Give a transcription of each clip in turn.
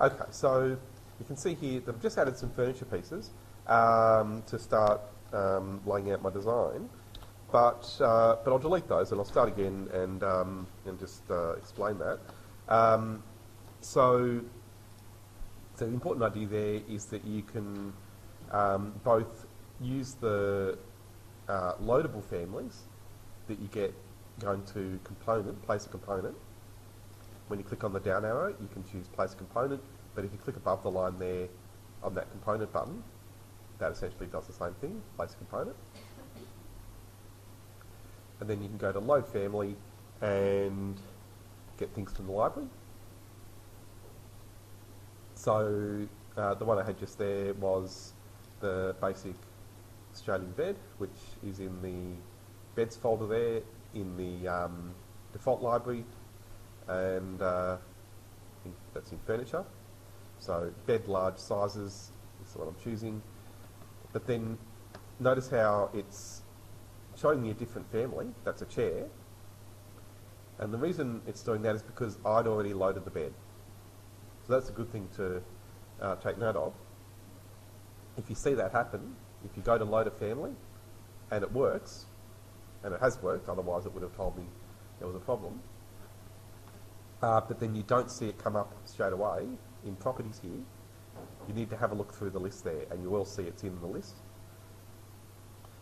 Okay, so you can see here that I've just added some furniture pieces to start laying out my design, but I'll delete those and I'll start again and just explain that. So the important idea there is that you can both use the loadable families that you get going to component, place a component. When you click on the down arrow, you can choose place a component, but if you click above the line there on that component button, that essentially does the same thing, place a component. And then you can go to load family and get things from the library. So the one I had just there was the basic Australian bed, which is in the beds folder there in the default library, and I think that's in furniture. So bed large sizes is the one I'm choosing. But then notice how it's showing me a different family. That's a chair. And the reason it's doing that is because I'd already loaded the bed. So that's a good thing to take note of. If you see that happen, if you go to load a family and it works, and it has worked, otherwise it would have told me there was a problem, but then you don't see it come up straight away in properties here, you need to have a look through the list there, and you will see it's in the list.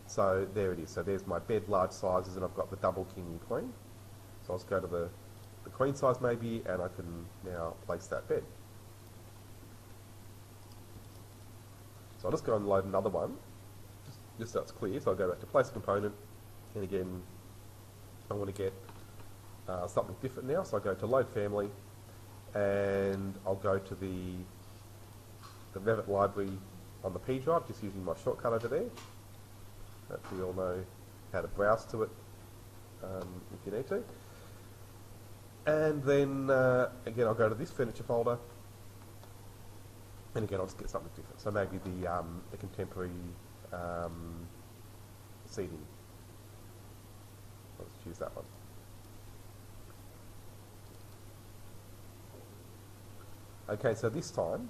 So there it is. So there's my bed large sizes, and I've got the double king and queen. So I'll just go to the queen size maybe, and I can now place that bed. So I'll just go and load another one, just so it's clear. So I'll go back to place component, and again, I want to get something different now. So I go to load family, and I'll go to the Revit library on the P drive, just using my shortcut over there. Hopefully you all know how to browse to it if you need to. And then again, I'll go to this furniture folder, and again I'll just get something different. So maybe the contemporary seating. Let's choose that one. Okay, so this time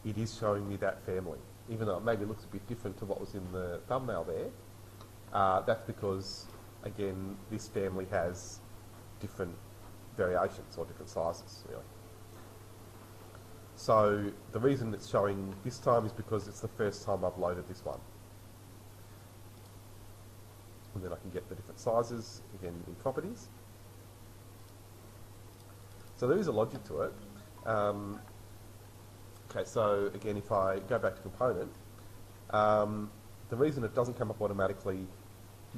it is showing me that family, even though it maybe looks a bit different to what was in the thumbnail there. That's because, again, this family has different variations or different sizes, really. So the reason it's showing this time is because it's the first time I've loaded this one. And then I can get the different sizes, again, in properties. So there is a logic to it. Okay, so again, if I go back to component, the reason it doesn't come up automatically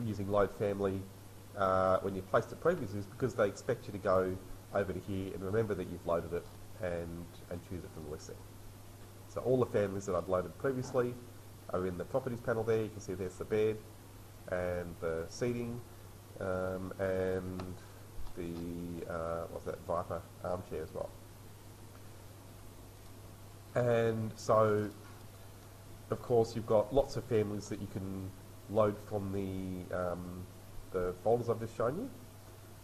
using load family when you placed it previously is because they expect you to go over to here and remember that you've loaded it and choose it from the list there. So all the families that I've loaded previously are in the properties panel there. You can see there's the bed and the seating and the what's that, Viper armchair as well. And so, of course, you've got lots of families that you can load from the folders I've just shown you.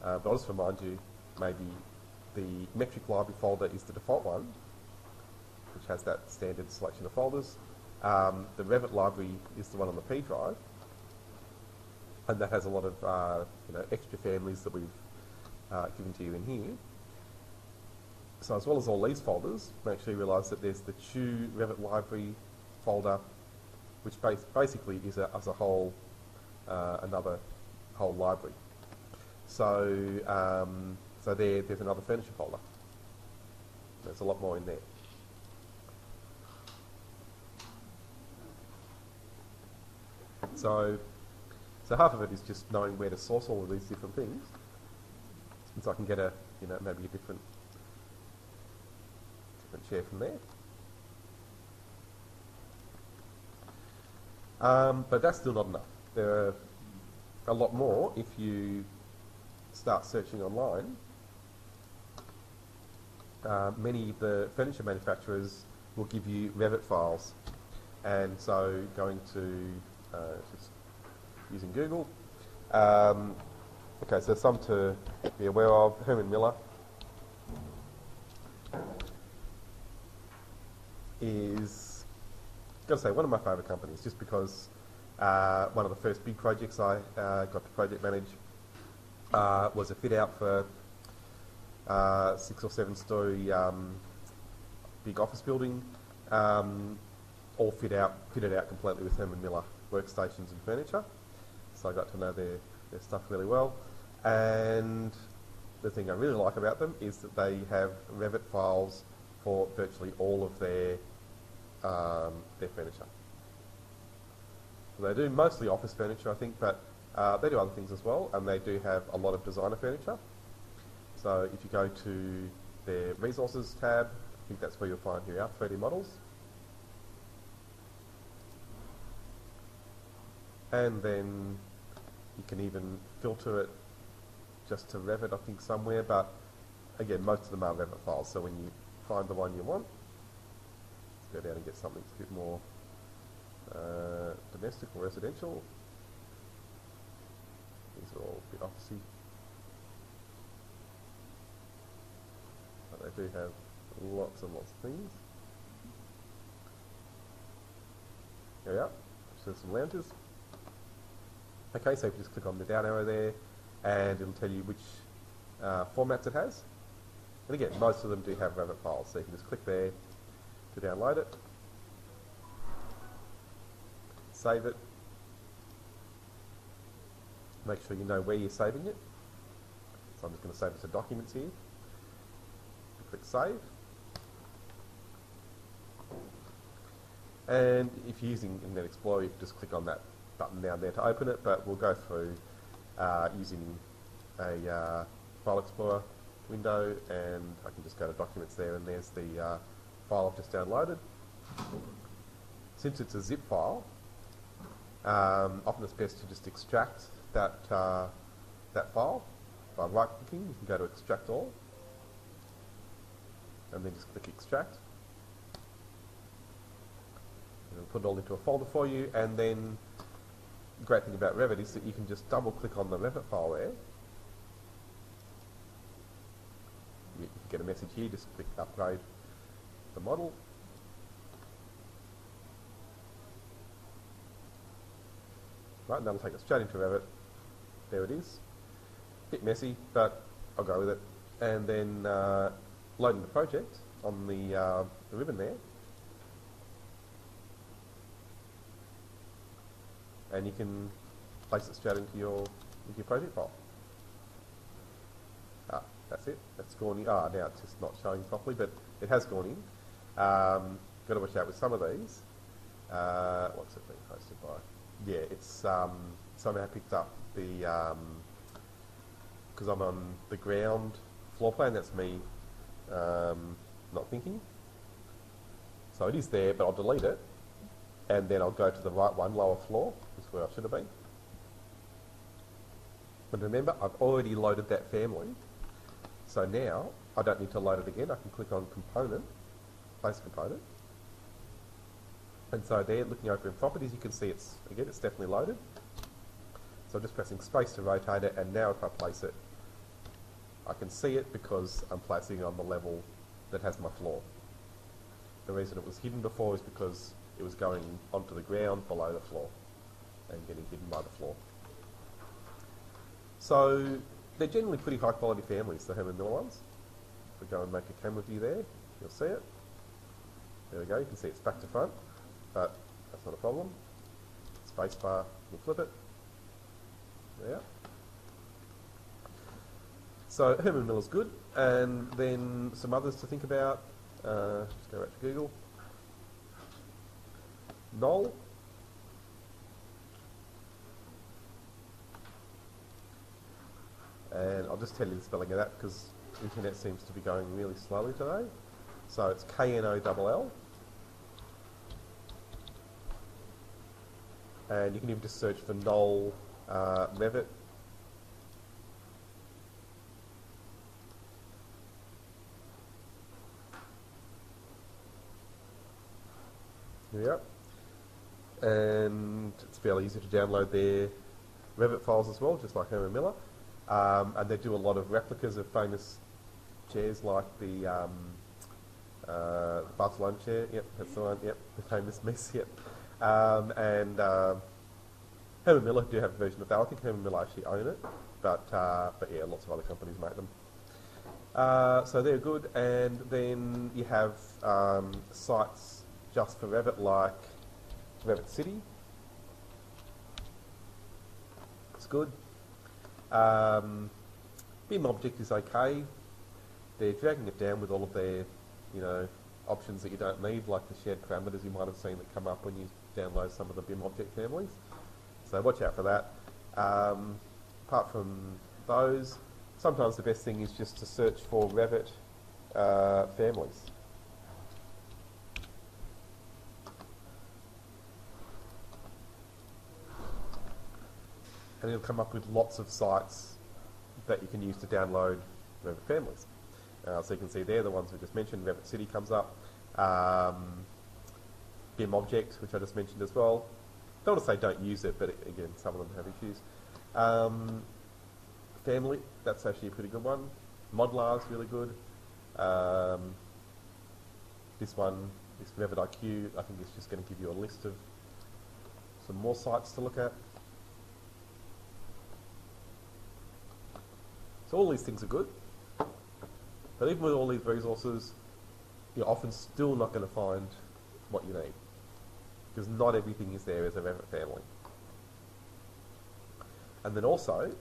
But I'll just remind you, maybe the metric library folder is the default one, which has that standard selection of folders. The Revit library is the one on the P drive, and that has a lot of extra families that we've given to you in here. So as well as all these folders, make sure you realise that there's the Chew Revit library folder, which basically is as a whole another whole library. So so there's another furniture folder. There's a lot more in there. So half of it is just knowing where to source all of these different things, and so I can get a maybe a different chair from there. But that's still not enough. There are a lot more if you start searching online. Many of the furniture manufacturers will give you Revit files, and so going to just using Google. Okay, so some to be aware of: Herman Miller, is, got to say, one of my favourite companies, just because one of the first big projects I got to project manage was a fit out for 6 or 7 story big office building, all fitted out completely with Herman Miller workstations and furniture. So I got to know their stuff really well. And the thing I really like about them is that they have Revit files for virtually all of their furniture. So they do mostly office furniture, I think, but they do other things as well, and they do have a lot of designer furniture. So if you go to their resources tab, I think that's where you'll find your 3D models. And then you can even filter it just to Revit, I think, somewhere, but again, most of them are Revit files, so when you find the one you want, let's go down and get something that's a bit more domestic or residential. These are all a bit officey, but they do have lots and lots of things. There we are, so some lounges. Okay, so if you just click on the down arrow there, and it'll tell you which formats it has. And again, most of them do have Revit files, so you can just click there to download it, save it, make sure you know where you're saving it. So I'm just going to save it to documents here. Click save. And if you're using Internet Explorer, you can just click on that button down there to open it, but we'll go through using a File Explorer window, and I can just go to Documents there, and there's the file I've just downloaded. Since it's a zip file, often it's best to just extract that file by right-clicking. You can go to Extract All, and then just click Extract. And it'll put it all into a folder for you, and then the great thing about Revit is that you can just double-click on the Revit file there. You get a message here, just click Upgrade the model. Right, and that'll take us straight into Revit. There it is. Bit messy, but I'll go with it. And then loading the project on the ribbon there. And you can place it straight into your project file. That's it. That's gone in. Now it's just not showing properly, but it has gone in. Got to watch out with some of these. What's it being hosted by? Yeah, it's somehow picked up the because I'm on the ground floor plan. That's me not thinking. So it is there, but I'll delete it, and then I'll go to the right one, lower floor. That's where I should have been. But remember, I've already loaded that family, so now I don't need to load it again. I can click on Component, Place Component. And so there, looking over in Properties, you can see it's definitely loaded. So I'm just pressing space to rotate it, and now if I place it, I can see it because I'm placing it on the level that has my floor. The reason it was hidden before is because it was going onto the ground below the floor and getting hidden by the floor. So they're generally pretty high quality families, the Herman Miller ones. If we go and make a camera view there, you'll see it. There we go, you can see it's back to front, but that's not a problem. Spacebar, we'll flip it. There. So Herman Miller's good, and then some others to think about. Just go right to Google. Knoll. And I'll just tell you the spelling of that because the internet seems to be going really slowly today. So it's K-N-O-L-L. And you can even just search for Knoll Revit. There we are. And it's fairly easy to download their Revit files as well, just like Herman Miller. And they do a lot of replicas of famous chairs like the Barcelona chair, yep, that's the one, yep, the famous mess, yep. And Herman Miller do have a version of that. I think Herman Miller actually own it, but yeah, lots of other companies make them. So they're good, and then you have sites just for Revit, like Revit City. It's good. BIM Object is okay. They're dragging it down with all of their, options that you don't need, like the shared parameters you might have seen that come up when you download some of the BIM Object families. So watch out for that. Apart from those, sometimes the best thing is just to search for Revit families. And it'll come up with lots of sites that you can use to download Revit families. So you can see there, the ones we just mentioned, Revit City comes up. BIM Object, which I just mentioned as well. Don't want to say don't use it, but again, some of them have issues. Family, that's actually a pretty good one. Modelar is really good. This one, this Revit IQ, I think it's just going to give you a list of some more sites to look at. So all these things are good. But even with all these resources, you're often still not going to find what you need, because not everything is there as a Revit family. And then also,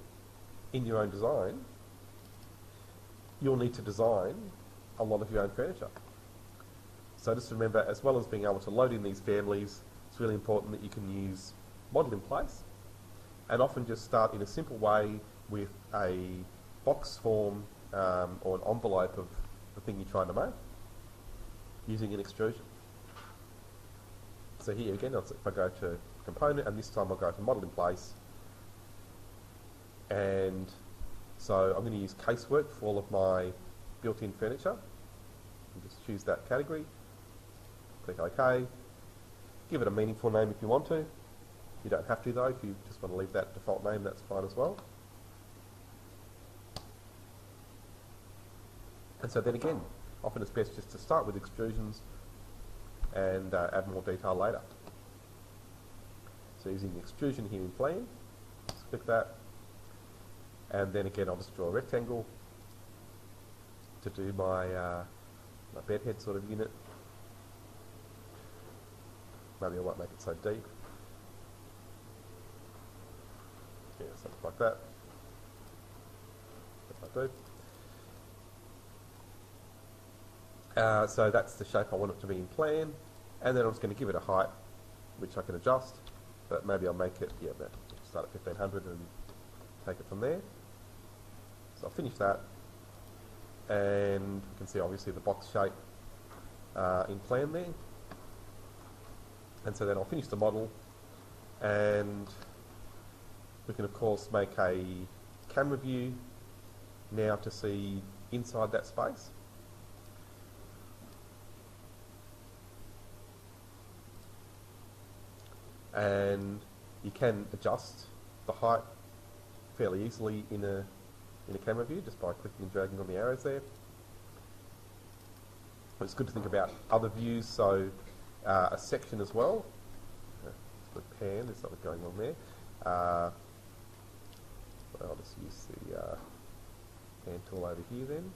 in your own design, you'll need to design a lot of your own furniture. So just remember, as well as being able to load in these families, it's really important that you can use model in place, and often just start in a simple way with a box form or an envelope of the thing you're trying to make, using an extrusion. So here again, if I go to component, and this time I'll go to model in place, and so I'm going to use casework for all of my built-in furniture. And just choose that category, click OK, give it a meaningful name if you want to. You don't have to though. If you just want to leave that default name, that's fine as well. And so then again, often it's best just to start with extrusions and add more detail later. So using the extrusion here in plan, just click that, and then again I'll just draw a rectangle to do my, my bed head sort of unit. Maybe I won't make it so deep. Yeah, something like that. That might do. So that's the shape I want it to be in plan, and then I'm just going to give it a height which I can adjust, but maybe I'll make it, yeah, start at 1500 and take it from there. So I'll finish that, and you can see obviously the box shape in plan there. And so then I'll finish the model, and we can of course make a camera view now to see inside that space. And you can adjust the height fairly easily in a camera view just by clicking and dragging on the arrows there. It's good to think about other views, so a section as well. Good pan, there's something going on there. I'll just use the pan tool over here then.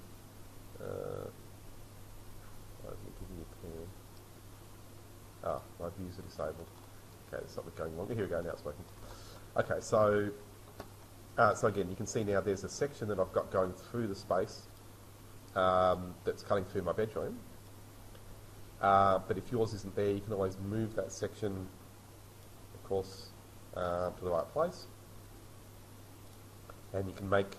Why isn't it giving me a pan? Ah, my views are disabled. Okay, there's something going on. Here we go, now it's working. Okay, so again, you can see now there's a section that I've got going through the space that's cutting through my bedroom. But if yours isn't there, you can always move that section, of course, to the right place. And you can make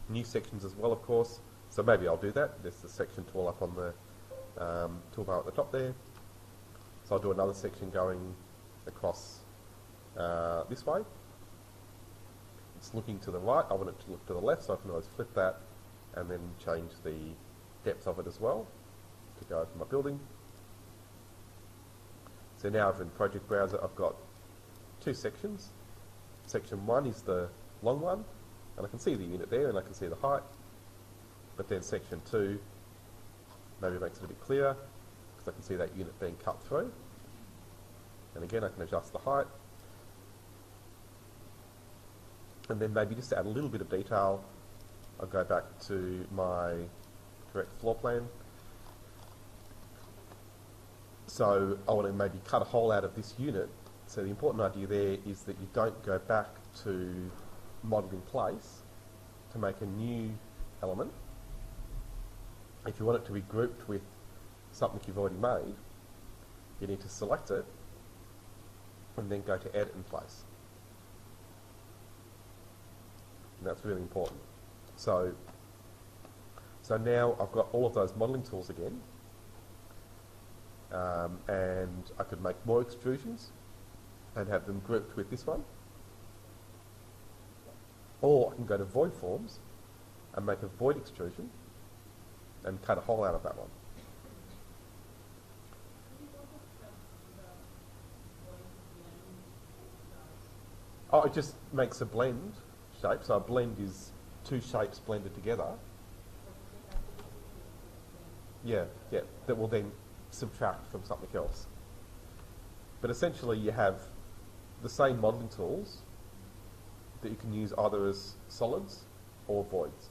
new sections as well, of course. So maybe I'll do that. There's the section tool up on the toolbar at the top there. So I'll do another section going across this way. It's looking to the right, I want it to look to the left, so I can always flip that and then change the depth of it as well to go over my building. So now over in Project Browser I've got two sections. Section 1 is the long one, and I can see the unit there and I can see the height, but then section 2 maybe makes it a bit clearer. because I can see that unit being cut through. And again, I can adjust the height. And then maybe just to add a little bit of detail, I'll go back to my correct floor plan. So I want to maybe cut a hole out of this unit. So the important idea there is that you don't go back to model in place to make a new element. If you want it to be grouped with something you've already made, you need to select it and then go to edit in place. And that's really important. So now I've got all of those modelling tools again, and I could make more extrusions and have them grouped with this one. Or I can go to void forms and make a void extrusion and cut a hole out of that one. Oh, it just makes a blend shape. So a blend is two shapes blended together. Yeah, that will then subtract from something else. But essentially you have the same modelling tools that you can use either as solids or voids.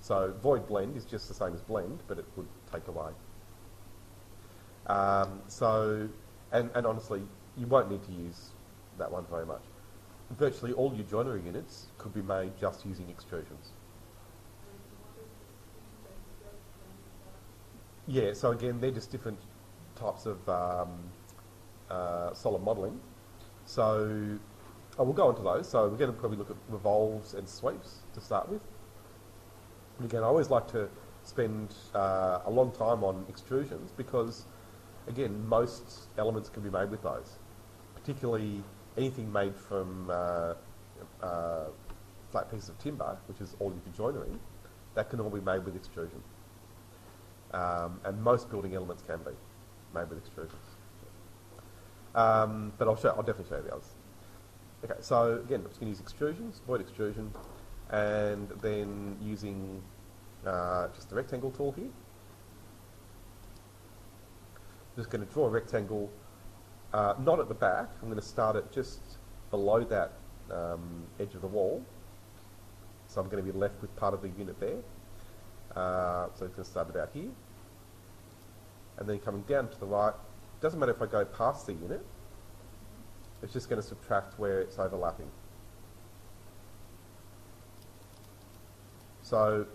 So void blend is just the same as blend, but it would take away. And honestly, you won't need to use that one very much. Virtually all your joinery units could be made just using extrusions. Yeah, so again, they're just different types of solid modelling. So we'll go on to those. So we're going to probably look at revolves and sweeps to start with. And again, I always like to spend a long time on extrusions because, again, most elements can be made with those. Particularly anything made from flat pieces of timber, which is all your joinery, that can all be made with extrusion. And most building elements can be made with extrusions. But I'll definitely show you the others. Okay, so again, I'm just going to use extrusions, void extrusion, and then using just the rectangle tool here. Just going to draw a rectangle, not at the back. I'm going to start it just below that edge of the wall. So I'm going to be left with part of the unit there. So it's going to start about here. And then coming down to the right, doesn't matter if I go past the unit, it's just going to subtract where it's overlapping. So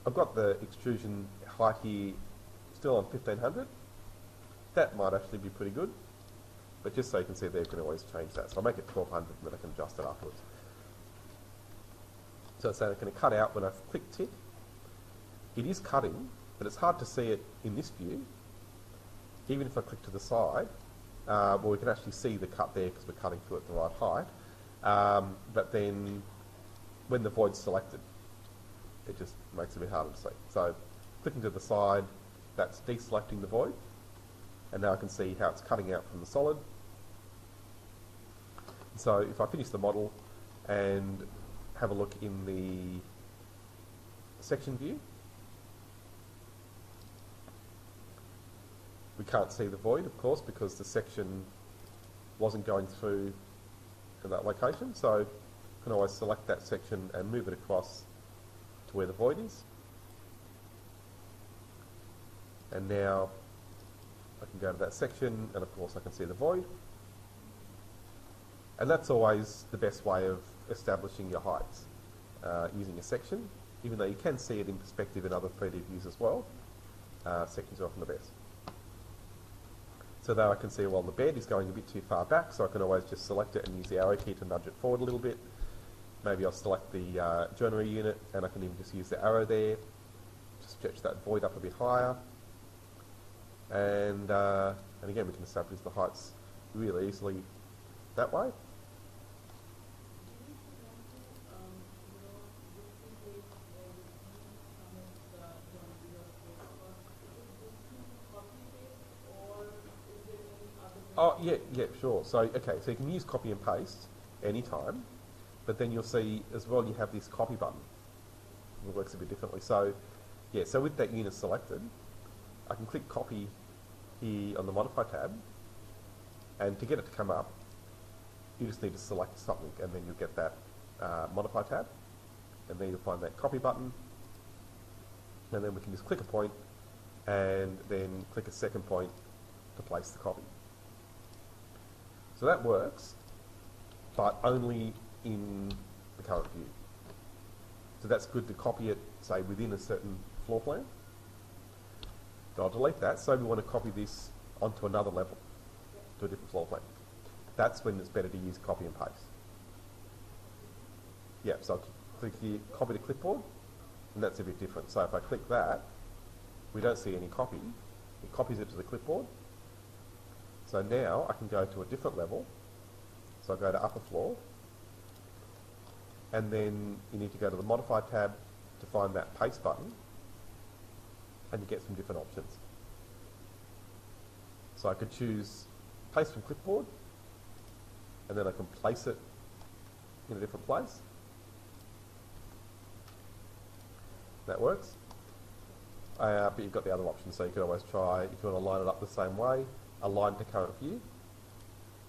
I've got the extrusion height here still on 1500. That might actually be pretty good. But just so you can see there, you can always change that. So I'll make it 1200 and then I can adjust it afterwards. So it's going to cut out when I click tick. It is cutting, but it's hard to see it in this view. Even if I click to the side, well, we can actually see the cut there because we're cutting through at the right height. But then when the void's selected, it just makes it a bit harder to see. So clicking to the side, that's deselecting the void. And now I can see how it's cutting out from the solid. So if I finish the model and have a look in the section view, we can't see the void, of course, because the section wasn't going through in that location. So I can always select that section and move it across to where the void is. And now I can go to that section, and of course I can see the void. And that's always the best way of establishing your heights, using a section. Even though you can see it in perspective in other 3D views as well, sections are often the best. So that I can see, well, the bed is going a bit too far back, so I can always just select it and use the arrow key to nudge it forward a little bit. Maybe I'll select the joinery unit, and I can even just use the arrow there to stretch that void up a bit higher. And again, we can establish the heights really easily that way. Oh, yeah, sure. So, okay, so you can use copy and paste anytime, but then you'll see as well you have this copy button. It works a bit differently. So, yeah, so with that unit selected, I can click copy here on the modify tab, and to get it to come up, you just need to select something, and then you'll get that modify tab, and then you'll find that copy button, and then we can just click a point, and then click a second point to place the copy. So that works, but only in the current view. So that's good to copy it, say, within a certain floor plan. So I'll delete that. So we want to copy this onto another level, to a different floor plan. That's when it's better to use copy and paste. Yeah, so I'll click here, copy to clipboard, and that's a bit different. So if I click that, we don't see any copy. It copies it to the clipboard. So now I can go to a different level. So I go to upper floor, and then you need to go to the modify tab to find that paste button, and you get some different options. So I could choose paste from clipboard, and then I can place it in a different place. That works. But you've got the other option, so you could always try, if you want to line it up the same way, align to current view,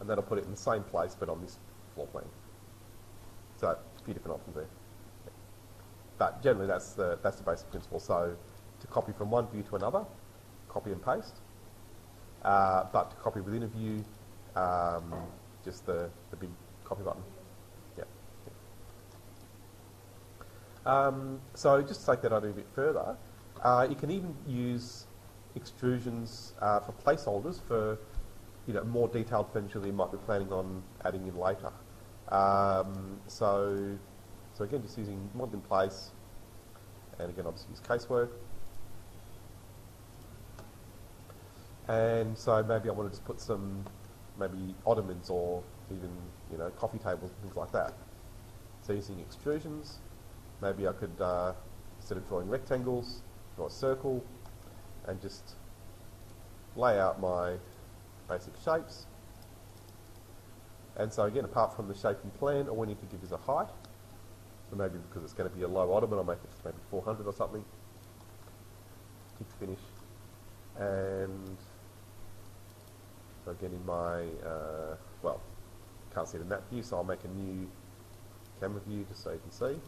and that'll put it in the same place but on this floor plan. So a few different options there. But generally that's the basic principle. So to copy from one view to another, copy and paste. But to copy within a view, just the big copy button. Yeah. So just to take that on a bit further, you can even use extrusions for placeholders for more detailed furniture that you might be planning on adding in later. So again, just using model in place, and again obviously use casework. And so maybe I want to just put some maybe ottomans or even coffee tables and things like that. So using extrusions, maybe I could instead of drawing rectangles, draw a circle, and just lay out my basic shapes. And so again, apart from the shape and plan, all we need to give is a height. So maybe because it's going to be a low ottoman, I'll make it maybe 400 or something. Click finish. And so again in my, well, can't see it in that view, so I'll make a new camera view just so you can see.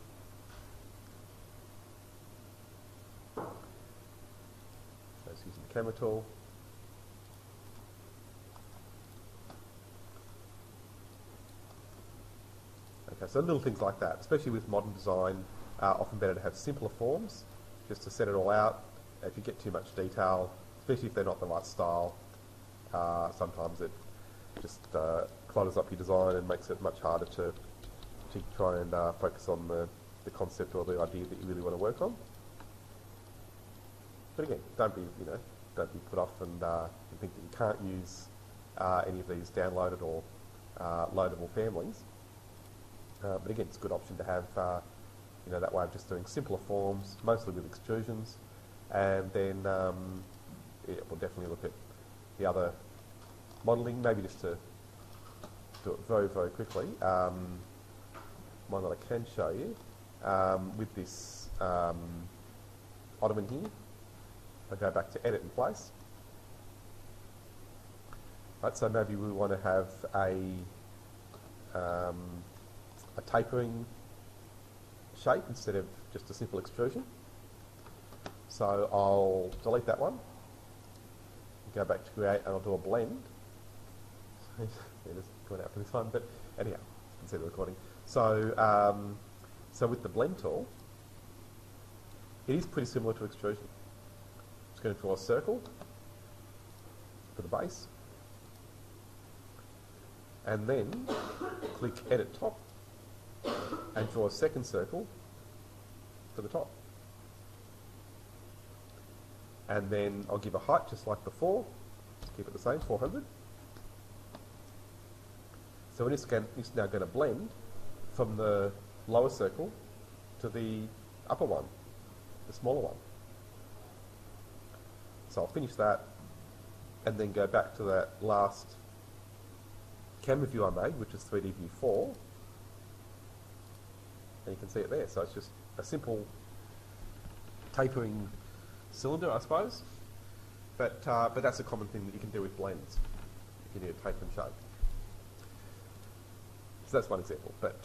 So it's using the camera tool. Okay, so little things like that, especially with modern design, often better to have simpler forms, just to set it all out. If you get too much detail, especially if they're not the right style, sometimes it just clutters up your design and makes it much harder to try and focus on the concept or the idea that you really want to work on. But again, don't be put off and think that you can't use any of these downloaded or loadable families. But again, it's a good option to have that way of just doing simpler forms, mostly with extrusions, and then we'll definitely look at the other modelling, maybe just to do it very, very quickly. One that I can show you with this ottoman here. I go back to edit in place. Right, so maybe we want to have a tapering shape instead of just a simple extrusion. So I'll delete that one, go back to create, and I'll do a blend. It is going out for this one, but anyhow, you can see the recording. So, so with the blend tool, it is pretty similar to extrusion. I'm just going to draw a circle for the base, and then click Edit Top, and draw a second circle for the top. And then I'll give a height just like before, just keep it the same, 400. So it's now going to blend from the lower circle to the upper one, the smaller one. So I'll finish that and then go back to that last camera view I made, which is 3D view 4. And you can see it there. So it's just a simple tapering cylinder, I suppose. But that's a common thing that you can do with blends. You can either take and shape. So that's one example. But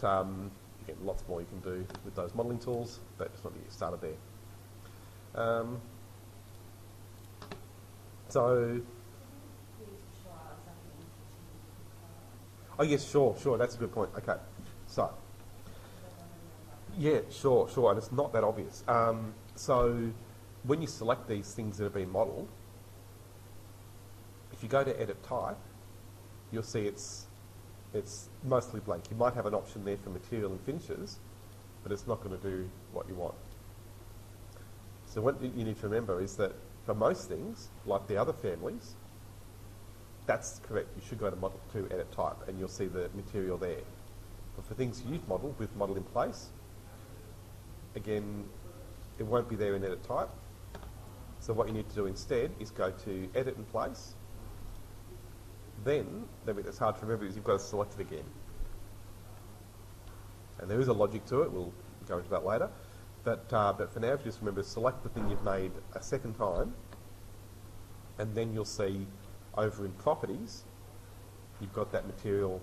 again, lots more you can do with those modelling tools. But just want to get you started there. So. Oh yes, sure. That's a good point. Okay, so yeah, sure, and it's not that obvious. So when you select these things that have been modelled, if you go to Edit Type, you'll see it's mostly blank. You might have an option there for Material and Finishes, but it's not going to do what you want. So what you need to remember is that for most things, like the other families, that's correct. You should go to Edit Type and you'll see the material there. But for things you've modelled with Model in Place, again, it won't be there in Edit Type. So what you need to do instead is go to Edit in Place. Then, the bit that's hard to remember is you've got to select it again. And there is a logic to it. We'll go into that later. But for now, if you just remember, select the thing you've made a second time, and then you'll see over in Properties, you've got that material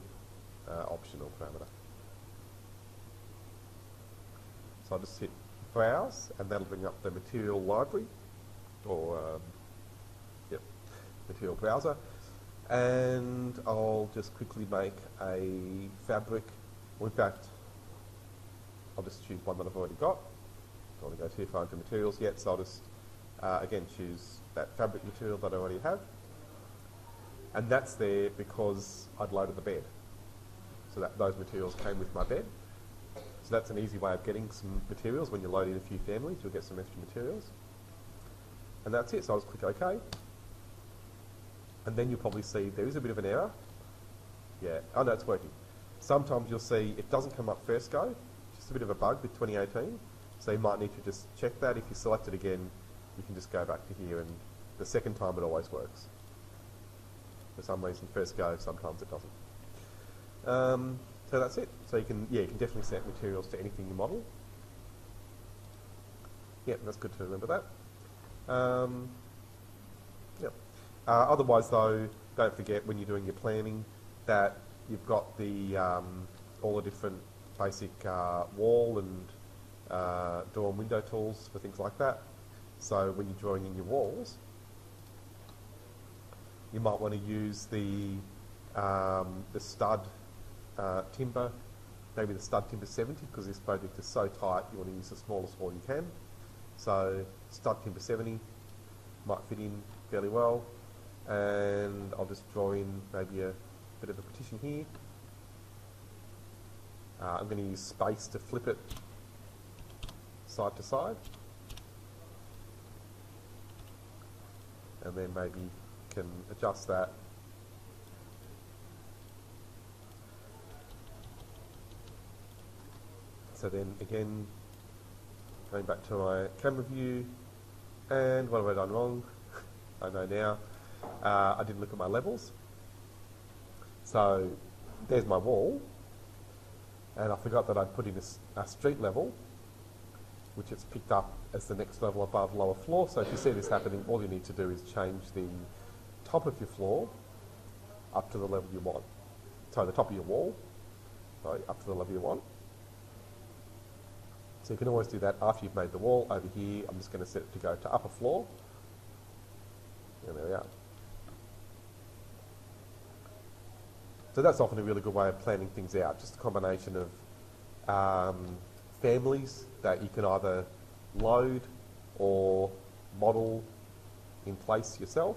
optional parameter. So I'll just hit Browse, and that'll bring up the material library, or material browser. And I'll just quickly make a fabric, or in fact, I'll just choose one that I've already got. Don't want to go too far into materials yet, so I'll just, again, choose that fabric material that I already have. And that's there because I'd loaded the bed. So those materials came with my bed. So that's an easy way of getting some materials. When you load in a few families, you'll get some extra materials. And that's it, so I'll just click OK. And then you'll probably see there is a bit of an error. Yeah, oh no, it's working. Sometimes you'll see it doesn't come up first go, just a bit of a bug with 2018. So you might need to just check that. If you select it again, you can just go back to here, and the second time it always works. For some reason, first go, sometimes it doesn't. So that's it. So you can definitely set materials to anything you model. Yeah, that's good to remember that. Yep. Otherwise, though, don't forget when you're doing your planning that you've got the all the different basic wall and door and window tools for things like that. So when you're drawing in your walls, you might want to use the stud timber, maybe the stud timber 70, because this project is so tight you want to use the smallest wall you can. So stud timber 70 might fit in fairly well, and I'll just draw in maybe a bit of a partition here. I'm going to use space to flip it side to side, and then maybe can adjust that. So then again, going back to my camera view, and what have I done wrong? I know now. I didn't look at my levels. So there's my wall, and I forgot that I'd put in a street level, which it's picked up as the next level above lower floor. So if you see this happening, all you need to do is change the top of your floor up to the level you want. So the top of your wall, sorry, up to the level you want. So you can always do that after you've made the wall. Over here, I'm just going to set it to go to upper floor. And there we are. So that's often a really good way of planning things out, just a combination of families that you can either load or model in place yourself,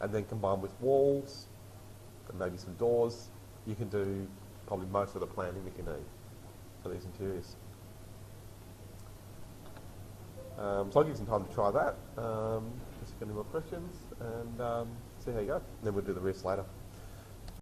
and then combine with walls and maybe some doors. You can do probably most of the planning that you need for these interiors. So I'll give you some time to try that. Just get any more questions and see how you go. And then we'll do the rest later.